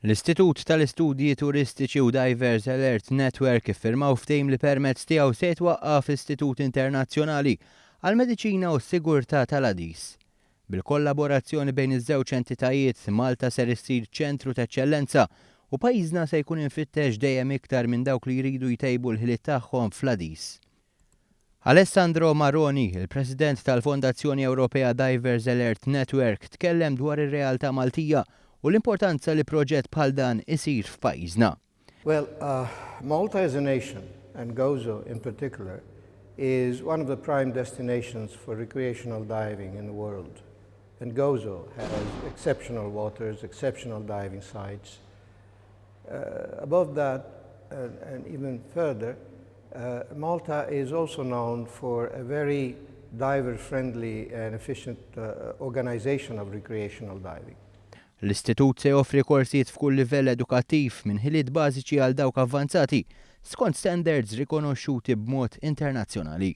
L-Istitut tal-Istudji Turistiċi u Divers Alert Network iffirmaw ftehim li permezz tiegħu se jitwaqqaf Istitut Internazzjonali għall-Mediċina u s-Sigurtà tal-Għadis. Bil-kollaborazzjoni bejn iż-żewġ entitajiet, Malta ser issir ċentru ta' eċċellenza u pajjiżna se jkun infittex dejjem iktar minn dawk li jridu jtejbu l-ħiliet tagħhom fl-Għadis. Alessandro Maroni, il-President tal-Fondazzjoni Ewropea Divers Alert Network, tkellem dwar ir-realtà Maltija u l-importanza li proġett bħal dan isir f'pajjiżna. Well, Malta as a nation, and Gozo in particular, is one of the prime destinations for recreational diving in the world. And Gozo has exceptional waters, exceptional diving sites. Above that, and even further, Malta is also known for a very diver-friendly and efficient organization of recreational diving. L-Istitut se joffri korsijiet f'kull livell edukattiv minn ħiliet bażiċi għal dawk avvanzati skont standards rikonoxxuti b'mod internazzjonali.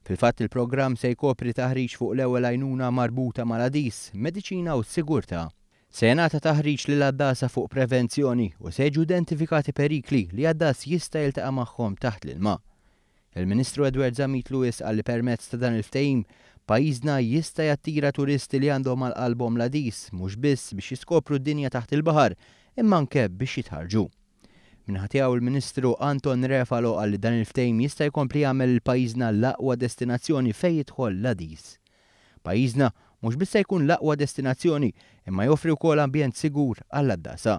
Fil-fatt il-programm se jkopri taħriġ fuq l-ewwel għajnuna marbuta mal-Għadis, mediċina u s-sigurtà. Se jingħata taħriġ lil għaddiesa fuq prevenzjoni u se jiġu identifikati perikli li għaddies jista' jiltaqa' magħhom taħt l-ilma. Il-Ministru Edward Zamit Lewis qal li permezz ta' dan il-ftehim pajjiżna jista' jattira turisti li għandhom għal qalbhom l-Għadis mhux biss biex jiskopru d-dinja taħt il-baħar imma anke biex jitħarġu. Minħa tiegħu il-Ministru Anton Refalo qal li dan il-ftehim jista' jkompli jagħmel pajjiżna l-aqwa destinazzjoni fejn jidħol l-Għadis. Pajjiżna mhux biss se jkun l-aqwa destinazzjoni imma joffri wkoll ambjent sigur għall-għaddiesa.